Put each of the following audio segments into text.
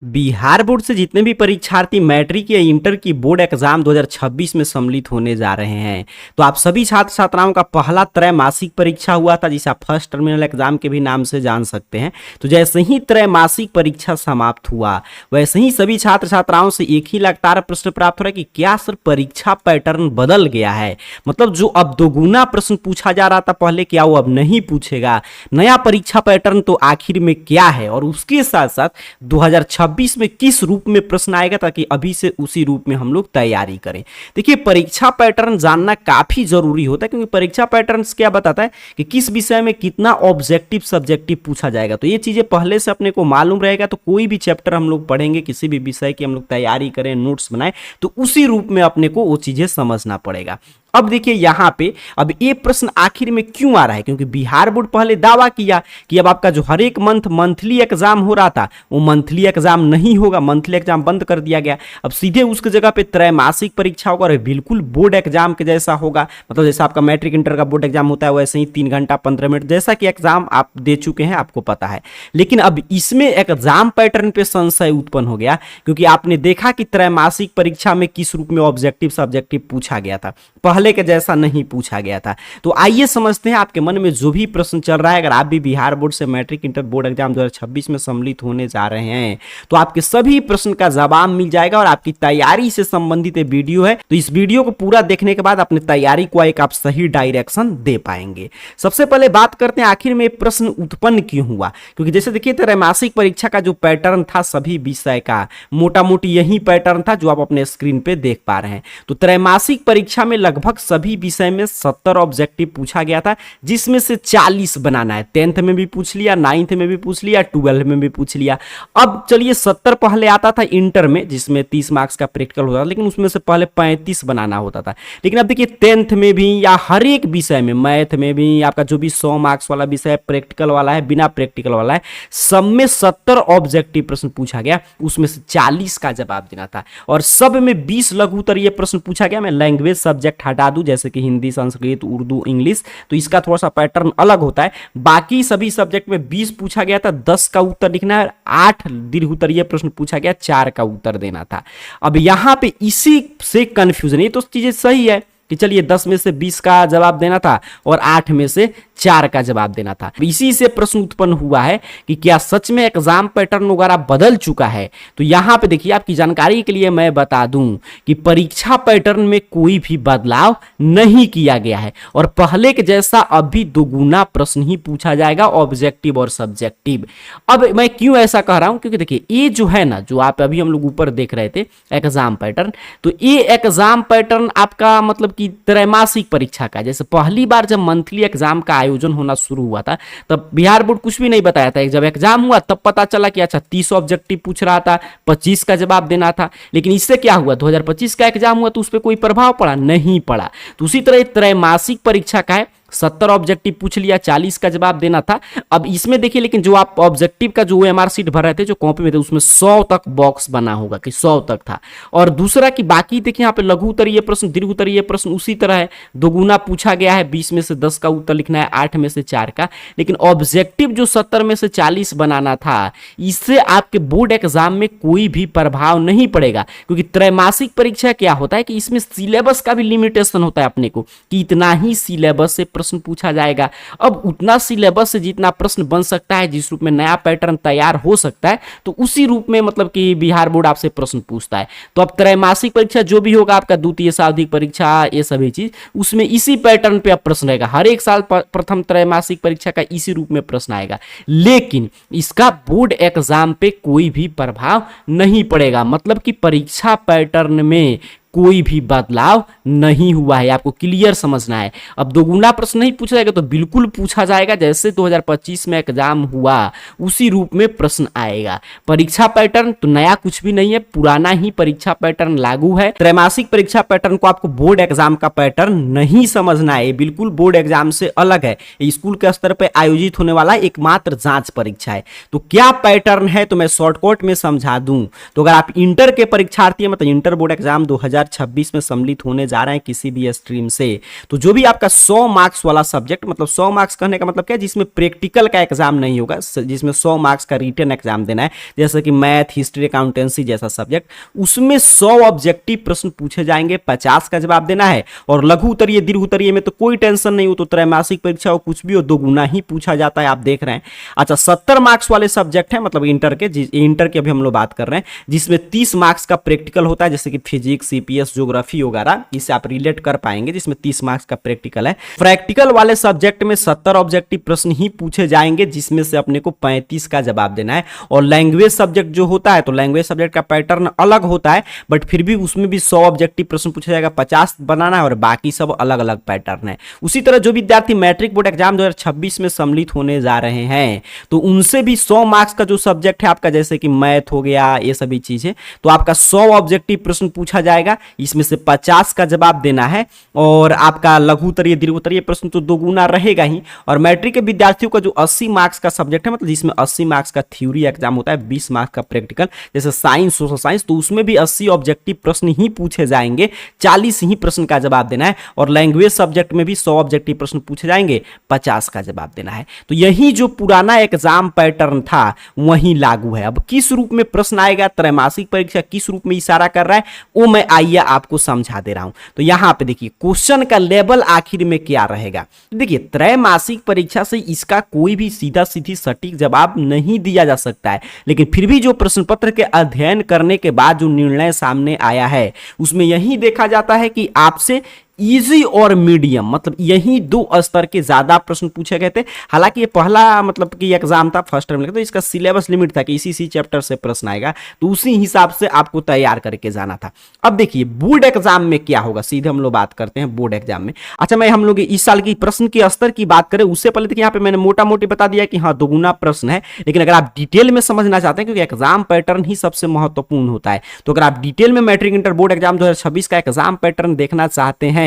Bihar board से जितने भी परीक्षार्थी मैट्रिक या इंटर की बोर्ड एग्जाम 2026 में सम्मिलित होने जा रहे हैं, तो आप सभी छात्र छात्राओं का पहला त्रैमासिक परीक्षा हुआ था, जिसे आप फर्स्ट टर्मिनल एग्जाम के भी नाम से जान सकते हैं। तो जैसे ही त्रैमासिक परीक्षा समाप्त हुआ, वैसे ही सभी छात्र छात्राओं से एक ही लगातार प्रश्न प्राप्त हो रहा है कि क्या सर परीक्षा पैटर्न बदल गया है। मतलब जो अब दोगुना प्रश्न पूछा जा रहा था पहले, क्या वो अब नहीं पूछेगा? नया परीक्षा पैटर्न तो आखिर में क्या है, और उसके साथ साथ 2026 में किस रूप में प्रश्न आएगा, ताकि अभी से उसी रूप में हम लोग तैयारी करें। देखिए, परीक्षा पैटर्न जानना काफी जरूरी होता है, क्योंकि परीक्षा पैटर्न क्या बताता है कि किस विषय में कितना ऑब्जेक्टिव सब्जेक्टिव पूछा जाएगा। तो ये चीजें पहले से अपने को मालूम रहेगा, तो कोई भी चैप्टर हम लोग पढ़ेंगे, किसी भी विषय की हम लोग तैयारी करें, नोट्स बनाए, तो उसी रूप में अपने को वो चीजें समझना पड़ेगा। अब देखिए यहां पे अब ये प्रश्न आखिर में क्यों आ रहा है, क्योंकि बिहार बोर्ड पहले दावा किया कि अब आपका जो हर एक मंथली एग्जाम हो रहा था, वो मंथली एग्जाम नहीं होगा, मंथली एग्जाम बंद कर दिया गया। अब सीधे उसकी जगह पे त्रैमासिक परीक्षा होगा, और बिल्कुल बोर्ड एग्जाम के जैसा होगा। मतलब जैसा आपका मैट्रिक इंटर का बोर्ड एग्जाम होता है, वैसे ही 3 घंटा 15 मिनट जैसा कि एग्जाम आप दे चुके हैं, आपको पता है। लेकिन अब इसमें एग्जाम पैटर्न पे संशय उत्पन्न हो गया, क्योंकि आपने देखा कि त्रैमासिक परीक्षा में किस रूप में ऑब्जेक्टिव सब्जेक्टिव पूछा गया था, पहले के जैसा नहीं पूछा गया था। तो आइए समझते हैं आपके मन में जो भी प्रश्न चल रहा है। अगर आप भी बिहार बोर्ड से मैट्रिक इंटर बोर्ड एग्जाम 2026 में सम्मिलित होने जा रहे हैं, तो आपके सभी प्रश्न का जवाब मिल जाएगा, और आपकी तैयारी से संबंधित वीडियो है। तो इस वीडियो को पूरा देखने के बाद अपनी तैयारी को एक आप सही डायरेक्शन दे पाएंगे। सबसे पहले बात करते हैं आखिर में प्रश्न उत्पन्न क्यों हुआ, क्योंकि जैसे देखिए त्रैमासिक परीक्षा का जो पैटर्न था सभी विषय का, मोटा मोटी यही पैटर्न था जो आप अपने स्क्रीन पे देख पा रहे हैं। तो त्रैमासिक परीक्षा में लगभग सभी विषय में 70 ऑब्जेक्टिव पूछा गया था, जिसमें से 40 बनाना है। 10th में भी पूछ लिया, 9th में भी पूछ लिया, 12th में भी पूछ लिया। अब चलिए 70 पहले आता था इंटर में, जिसमें 30 मार्क्स का प्रैक्टिकल होता था, लेकिन उसमें से पहले 35 बनाना होता था। लेकिन अब देखिए 10th में भी या हर एक विषय में, मैथ में भी आपका जो भी 100 मार्क्स वाला विषय है, प्रैक्टिकल वाला है, बिना प्रैक्टिकल वाला है, सब में 70 ऑब्जेक्टिव प्रश्न पूछा गया, उसमें से 40 का जवाब देना था। और सब में 20 लघु उत्तरीय प्रश्न पूछा गया। मैं लैंग्वेज सब्जेक्ट हटा दूं, जैसे कि हिंदी, संस्कृत, उर्दू, इंग्लिश, तो इसका थोड़ा सा पैटर्न अलग होता है। बाकी सभी सब्जेक्ट में 20 पूछा गया था, 10 का उत्तर लिखना है, 8 दीर्घ उत्तरीय प्रश्न पूछा गया, 4 का उत्तर देना था। अब यहां पे इसी से कंफ्यूजन, ये तो चीजें सही है कि चलिए 10 में से 20 का जवाब देना था और 8 में से 4 का जवाब देना था। इसी से प्रश्न उत्पन्न हुआ है कि क्या सच में एग्जाम पैटर्न वगैरह बदल चुका है। तो यहां पे देखिए, आपकी जानकारी के लिए मैं बता दूं कि परीक्षा पैटर्न में कोई भी बदलाव नहीं किया गया है, और पहले के जैसा अभी दोगुना प्रश्न ही पूछा जाएगा, ऑब्जेक्टिव और सब्जेक्टिव। अब मैं क्यों ऐसा कह रहा हूं, क्योंकि देखिए ये जो है ना, जो आप अभी हम लोग ऊपर देख रहे थे एग्जाम पैटर्न, तो ये एग्जाम पैटर्न आपका मतलब कि त्रैमासिक परीक्षा का, जैसे पहली बार जब मंथली एग्जाम का आयोजन होना शुरू हुआ था, तब बिहार बोर्ड कुछ भी नहीं बताया था। जब एग्जाम हुआ तब पता चला कि अच्छा 30 ऑब्जेक्टिव पूछ रहा था, 25 का जवाब देना था। लेकिन इससे क्या हुआ, 2025 का एग्जाम हुआ तो उस पर कोई प्रभाव पड़ा नहीं पड़ा। तो उसी तरह त्रैमासिक परीक्षा का है, 70 ऑब्जेक्टिव पूछ लिया, 40 का जवाब देना था। अब इसमें देखिए, लेकिन जो आप ऑब्जेक्टिव का जो एमआर सीट भर रहे थे, जो कॉपी में थे, उसमें 100 तक बॉक्स बना होगा कि 100 तक था। और दूसरा कि बाकी देखिए यहाँ पे लघु उत्तरीय प्रश्न, दीर्घ उत्तरीय प्रश्न उसी तरह है, दोगुना पूछा गया है, 20 में से 10 का उत्तर लिखना है, 8 में से 4 का। लेकिन ऑब्जेक्टिव जो 70 में से 40 बनाना था, इससे आपके बोर्ड एग्जाम में कोई भी प्रभाव नहीं पड़ेगा। क्योंकि त्रैमासिक परीक्षा क्या होता है कि इसमें सिलेबस का भी लिमिटेशन होता है अपने को, कि इतना ही सिलेबस से प्रश्न पूछा जाएगा। अब उतना सिलेबस से जितना प्रश्न बन सकता है, जिस रूप में नया पैटर्न तैयार हो सकता है, तो उसी रूप में मतलब कि बिहार बोर्ड आपसे प्रश्न पूछता है। तो अब त्रैमासिक परीक्षा जो भी होगा, आपका द्वितीय सावधिक परीक्षा, ये सभी चीज उसमें इसी पैटर्न पे अब प्रश्न रहेगा। हर एक साल प्रथम त्रैमासिक परीक्षा का इसी रूप में प्रश्न आएगा, लेकिन इसका बोर्ड एग्जाम पे कोई भी प्रभाव नहीं पड़ेगा। मतलब कि परीक्षा पैटर्न में कोई भी बदलाव नहीं हुआ है, आपको क्लियर समझना है। अब दोगुना प्रश्न नहीं पूछा जाएगा, तो बिल्कुल पूछा जाएगा जैसे 2025 में एग्जाम हुआ, उसी रूप में प्रश्न आएगा। परीक्षा पैटर्न तो नया कुछ भी नहीं है, पुराना ही परीक्षा पैटर्न लागू है। त्रैमासिक परीक्षा पैटर्न को आपको बोर्ड एग्जाम का पैटर्न नहीं समझना है, बिल्कुल बोर्ड एग्जाम से अलग है। स्कूल के स्तर पर आयोजित होने वाला एकमात्र जांच परीक्षा है। तो क्या पैटर्न है, तो मैं शॉर्टकट में समझा दूं। तो अगर आप इंटर के परीक्षार्थी हैं, मतलब इंटर बोर्ड एग्जाम 2026 2026 में सम्मिलित होने जा रहे हैं किसी भी स्ट्रीम से, तो जो भी आपका 100 मार्क्स वाला सब्जेक्ट, मतलब 100 मार्क्स कहने का मतलब क्या है, जिसमें प्रैक्टिकल का एग्जाम नहीं होगा, जिसमें 100 मार्क्स का रिटन एग्जाम देना है, जैसे कि मैथ, हिस्ट्री, अकाउंटेंसी जैसा सब्जेक्ट, उसमें 100 ऑब्जेक्टिव प्रश्न पूछे जाएंगे, 50 का जवाब देना है। और लघु उत्तरीय, दीर्घ उत्तरीय में तो कोई टेंशन नहीं हो, तो त्रैमासिक परीक्षा हो कुछ भी हो, 2 गुना ही पूछा जाता है, आप देख रहे हैं। अच्छा, 70 मार्क्स वाले सब्जेक्ट है, मतलब इंटर की अभी हम लोग बात कर रहे हैं, जिसमें 30 मार्क्स का प्रैक्टिकल होता है, जैसे कि फिजिक्स, सीपीएस, ज्योग्राफी वगैरह, इससे आप रिलेट कर पाएंगे, जिसमें 30 मार्क्स का प्रैक्टिकल है। प्रैक्टिकल वाले सब्जेक्ट में 70 ऑब्जेक्टिव प्रश्न ही पूछे जाएंगे, जिसमें से अपने को 35 का जवाब देना है। और लैंग्वेज सब्जेक्ट जो होता है, तो लैंग्वेज सब्जेक्ट का पैटर्न अलग होता है, बट फिर भी उसमें भी 100 ऑब्जेक्टिव प्रश्न पूछा जाएगा, 50 बनाना है, और बाकी सब अलग अलग पैटर्न है। उसी तरह जो विद्यार्थी मैट्रिक बोर्ड एग्जाम 2026 में सम्मिलित होने जा रहे हैं, तो उनसे भी 100 मार्क्स का जो सब्जेक्ट है आपका, जैसे कि मैथ हो गया, ये सभी चीजें, तो आपका 100 ऑब्जेक्टिव प्रश्न पूछा जाएगा, इसमें से 50 का जवाब देना है। और आपका लघु उत्तरीय, दीर्घ उत्तरीय प्रश्न तो 2 गुना रहेगा ही। और मैट्रिक के विद्यार्थियों का जो 80 मार्क्स का सब्जेक्ट है, मतलब जिसमें 80 मार्क्स का थ्योरी एग्जाम होता है, 20 मार्क्स का प्रैक्टिकल, जैसे साइंस, सोशल साइंस, तो उसमें भी 80 ऑब्जेक्टिव प्रश्न ही पूछे जाएंगे, 40 ही प्रश्न का जवाब देना है। और लैंग्वेज सब्जेक्ट में भी 100 ऑब्जेक्टिव प्रश्न पूछे जाएंगे, 50 का जवाब देना है। तो यही जो पुराना एग्जाम पैटर्न था वही लागू है। अब किस रूप में प्रश्न आएगा, त्रैमासिक परीक्षा किस रूप में इशारा कर रहा है, वो मैं आइए आपको समझा दे रहा हूं। तो यहां पे देखिए क्वेश्चन का लेवल आखिर में क्या रहेगा। देखिए त्रैमासिक परीक्षा से इसका कोई भी सीधा सीधी सटीक जवाब नहीं दिया जा सकता है, लेकिन फिर भी जो प्रश्न पत्र के अध्ययन करने के बाद जो निर्णय सामने आया है, उसमें यही देखा जाता है कि आपसे इजी और मीडियम, मतलब यही 2 स्तर के ज्यादा प्रश्न पूछे गए थे। हालांकि ये पहला मतलब कि एग्जाम था फर्स्ट टर्म, तो इसका सिलेबस लिमिट था कि इसी चैप्टर से प्रश्न आएगा, तो उसी हिसाब से आपको तैयार करके जाना था। अब देखिए बोर्ड एग्जाम में क्या होगा, सीधे हम लोग बात करते हैं बोर्ड एग्जाम में। अच्छा, मैं हम लोग इस साल की प्रश्न के स्तर की बात करें उससे पहले देखिए यहाँ पे मैंने मोटा मोटी बता दिया कि हाँ 2 गुना प्रश्न है, लेकिन अगर आप डिटेल में समझना चाहते हैं, क्योंकि एग्जाम पैटर्न ही सबसे महत्वपूर्ण होता है, तो अगर आप डिटेल में मैट्रिक इंटर बोर्ड एग्जाम 2026 का एग्जाम पैटर्न देखना चाहते हैं,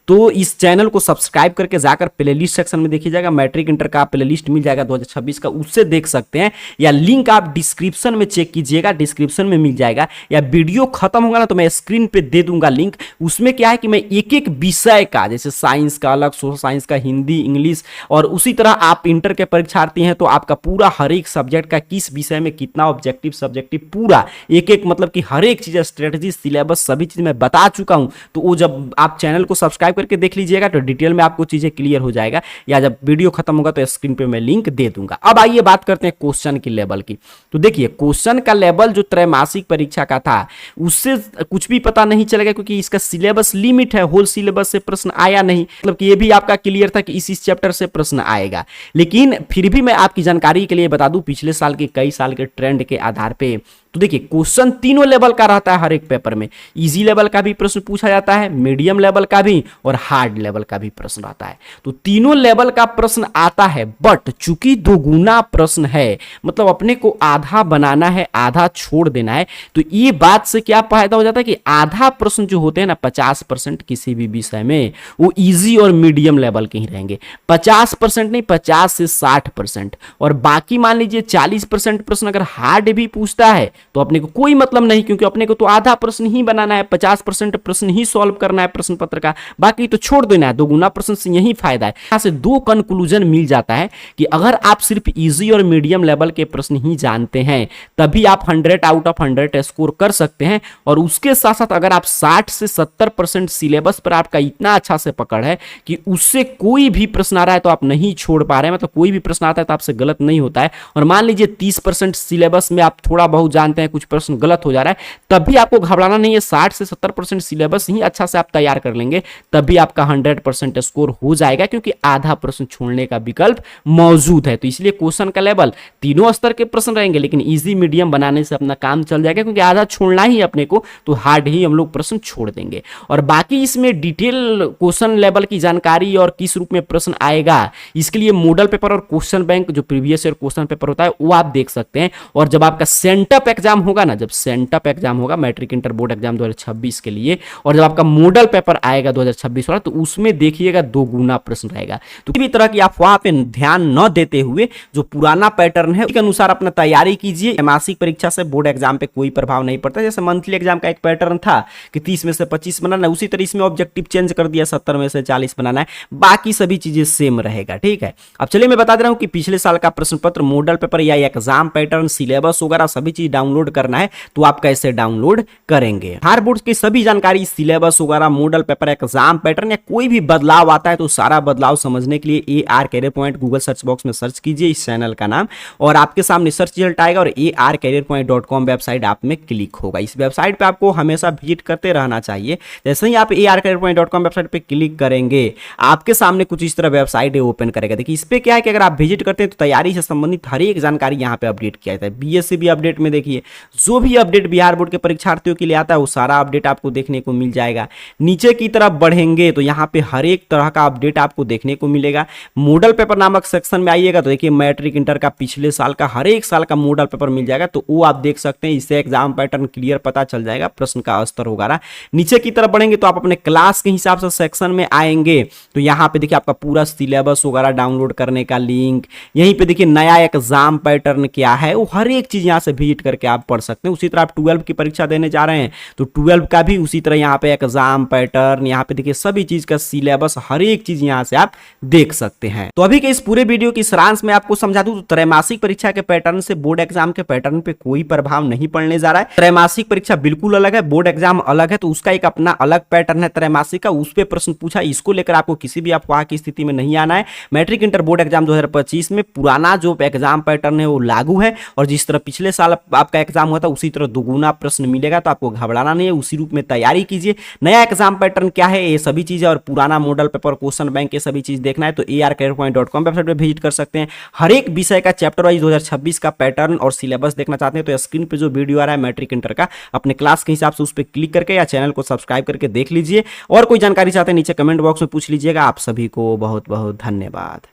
तो इस चैनल को सब्सक्राइब करके जाकर प्लेलिस्ट सेक्शन में देखिए जाएगा, मैट्रिक इंटर का प्लेलिस्ट मिल जाएगा 2026 का, उससे देख सकते हैं, या लिंक आप डिस्क्रिप्शन में चेक कीजिएगा, डिस्क्रिप्शन में मिल जाएगा, या वीडियो खत्म होगा ना तो मैं स्क्रीन पे दे दूंगा लिंक। उसमें क्या है कि मैं एक एक विषय का, जैसे साइंस का अलग, सोशल साइंस का, हिंदी, इंग्लिश, और उसी तरह आप इंटर के परीक्षार्थी हैं तो आपका पूरा हर एक सब्जेक्ट का किस विषय में कितना ऑब्जेक्टिव सब्जेक्टिव, पूरा एक एक मतलब कि हर एक चीज, स्ट्रेटजी, सिलेबस, सभी चीज मैं बता चुका हूं। तो वो जब आप चैनल को सब्सक्राइब करके देख लीजिएगा तो डिटेल में आपको चीजें क्लियर हो जाएगा, या जब वीडियो खत्म होगा तो स्क्रीन पे मैं लिंक दे दूंगा। अब आइए बात करते हैं क्वेश्चन की लेवल की। तो देखिए क्वेश्चन का लेवल जो त्रैमासिक परीक्षा का था उससे कुछ भी पता नहीं चलेगा, क्योंकि इसका सिलेबस लिमिट है, होल सिलेबस से प्रश्न आया नहीं, मतलब कि ये भी आपका क्लियर था कि इस चैप्टर से प्रश्न आएगा। लेकिन फिर भी मैं आपकी जानकारी के लिए बता दूं, पिछले साल के कई साल के ट्रेंड के आधार पे, तो देखिए क्वेश्चन तीनों लेवल का रहता है हर एक पेपर में। इजी लेवल का भी प्रश्न पूछा जाता है, मीडियम लेवल का भी, और हार्ड लेवल का भी प्रश्न आता है। तो तीनों लेवल का प्रश्न आता है, बट चूंकि 2 गुना प्रश्न है, मतलब अपने को आधा बनाना है, आधा छोड़ देना है, तो ये बात से क्या फायदा हो जाता है कि आधा प्रश्न जो होते हैं ना 50% किसी भी विषय में, वो इजी और मीडियम लेवल के ही रहेंगे। 50% नहीं, 50 से 60%, और बाकी मान लीजिए 40% प्रश्न अगर हार्ड भी पूछता है तो अपने को कोई मतलब नहीं, क्योंकि अपने को तो आधा प्रश्न ही बनाना है, 50% प्रश्न ही सॉल्व करना है प्रश्न पत्र का, बाकी तो छोड़ देना है। 2 गुना प्रश्न से यही फायदा है। यहां से 2 कंक्लूजन मिल जाता है कि अगर आप सिर्फ इजी और मीडियम लेवल के प्रश्न ही जानते हैं तभी आप 100 आउट ऑफ 100 स्कोर कर सकते हैं, और उसके साथ साथ अगर आप 60 से 70% सिलेबस पर आपका इतना अच्छा से पकड़ है कि उससे कोई भी प्रश्न आ रहा है तो आप नहीं छोड़ पा रहे हैं, मतलब कोई भी प्रश्न आता है तो आपसे गलत नहीं होता है, और मान लीजिए 30% सिलेबस में आप थोड़ा बहुत जानते हैं, कुछ प्रश्न गलत हो जा रहा है, तब भी आपको घबराना नहीं है। 60 से 70% सिलेबस ही अच्छा से आप तैयार कर लेंगे, तभी आपका 100% स्कोर हो जाएगा, क्योंकि आधा प्रश्न छोड़ने का विकल्प मौजूद है। तो इसलिए क्वेश्चन का लेवल तीनों स्तर के प्रश्न रहेंगे, लेकिन इजी मीडियम बनाने से अपना काम चल जाएगा, क्योंकि आधा छोड़ना ही अपने को, तो हार्ड ही हम लोग प्रश्न छोड़ देंगे। और बाकी इसमें डिटेल क्वेश्चन लेवल की जानकारी और किस रूप में प्रश्न आएगा, इसके लिए मॉडल पेपर और क्वेश्चन बैंक जो प्रीवियस ईयर क्वेश्चन पेपर होता है वो आप देख सकते हैं। और जब आपका सेंटअप एग्जाम होगा ना, जब सेंटअप एग्जाम होगा मैट्रिक इंटर बोर्ड एग्जाम 2026 के लिए, और जब आपका मॉडल पेपर आएगा 2026 वाला, तो उसमें देखिएगा 2 गुना प्रश्न रहेगा। तो किसी भी तरह की आप वहां पे ध्यान न देते हुए जो पुराना पैटर्न है उसके अनुसार अपना तैयारी कीजिए। मासिक परीक्षा से बोर्ड एग्जाम पे कोई प्रभाव नहीं पड़ता। जैसे मंथली एग्जाम का एक पैटर्न था कि 30 में से 25 बनाना है, उसी तरह इसमें ऑब्जेक्टिव चेंज कर दिया, 70 में से 40 बनाना है, बाकी सभी चीजें सेम रहेगा। ठीक है, अब चलिए मैं बता दे रहा हूं कि पिछले साल का प्रश्न पत्र, मॉडल पेपर या एग्जाम पैटर्न, सिलेबस वगैरह सभी चीज डाउनलोड करना है तो आप कैसे डाउनलोड करेंगे। हर बोर्ड की सभी जानकारी, सिलेबस वगैरह, मॉडल पेपर, एग्जाम पैटर्न या कोई भी बदलाव आता है तो सारा बदलाव समझने के लिए AR carrier point Google search box में सर्च कीजिए इस चैनल का नाम, और आपके सामने सर्च रिजल्ट आएगा और arcareerpoint.com वेबसाइट आप में क्लिक होगा। इस वेबसाइट पे आपको हमेशा विजिट करते रहना चाहिए। जैसे ही आप arcareerpoint.com वेबसाइट पे क्लिक करेंगे आपके सामने कुछ इस तरह वेबसाइट ओपन करेगा। देखिए इस पे क्या है कि अगर आप विजिट करते हैं तो तैयारी से संबंधित हर एक जानकारी यहाँ पे अपडेट किया जाता है। BSc भी अपडेट में देखिए, जो भी अपडेट बिहार बोर्ड के परीक्षार्थियों के लिए आता है वो सारा अपडेट आपको देखने को मिल जाएगा। नीचे की तरफ बढ़ेंगे तो यहाँ पे हर एक तरह का अपडेट आपको देखने को मिलेगा। मॉडल पेपर नामक सेक्शन में आइएगा तो देखिए मैट्रिक इंटर का पिछले साल का हर एक साल का मॉडल पेपर मिल जाएगा, तो वो आप देख सकते हैं। इससे एग्जाम पैटर्न क्लियर पता चल जाएगा, प्रश्न का स्तर वगैरह। नीचे की तरफ बढ़ेंगे तो आप अपने क्लास के हिसाब से सेक्शन में आएंगे तो यहाँ पे देखिए आपका पूरा सिलेबस वगैरह डाउनलोड करने का लिंक, यहीं पे देखिए नया एग्जाम पैटर्न क्या है वो हर एक चीज यहाँ से विजिट करके आप पढ़ सकते हैं। उसी तरह आप 12 की परीक्षा देने जा रहे हैं तो 12 का भी उसी तरह यहाँ पे एग्जाम पैटर्न, यहाँ पे देखिए सभी चीज का सिलेबस, हर एक चीज यहाँ से आप देख सकते हैं। तो अभी के इस पूरे वीडियो की सारांश में आपको समझा दूं तो त्रैमासिक परीक्षा के पैटर्न से बोर्ड एग्जाम के पैटर्न पे कोई प्रभाव नहीं पड़ने जा रहा है। त्रैमासिक परीक्षा बिल्कुल अलग है, बोर्ड एग्जाम अलग है, तो उसका एक अपना अलग पैटर्न है त्रैमासिक का, उस पे प्रश्न पूछा, इसको लेकर आपको किसी भी अफवाह की स्थिति में नहीं आना है। मैट्रिक इंटर बोर्ड एग्जाम 2025 में पुराना जो एग्जाम पैटर्न है वो लागू है, और जिस तरह पिछले साल आपका एग्जाम हुआ था उसी तरह दुगुना प्रश्न मिलेगा, तो आपको घबराना नहीं है, उसी रूप में तैयारी कीजिए। नया एग्जाम पैटर्न क्या है ये सभी चीजें और पुराना मॉडल पेपर, क्वेश्चन बैंक, ये सभी चीज देखना है तो arcareerpoint.com वेबसाइट पे विजिट कर सकते हैं। हर एक विषय का चैप्टर वाइज 2026 का पैटर्न और सिलेबस देखना चाहते हैं तो स्क्रीन पे जो वीडियो आ रहा है मैट्रिक इंटर का, अपने क्लास के हिसाब से उस पर क्लिक करके या चैनल को सब्सक्राइब करके देख लीजिए। और कोई जानकारी चाहते हैं नीचे कमेंट बॉक्स में पूछ लीजिएगा। आप सभी को बहुत बहुत धन्यवाद।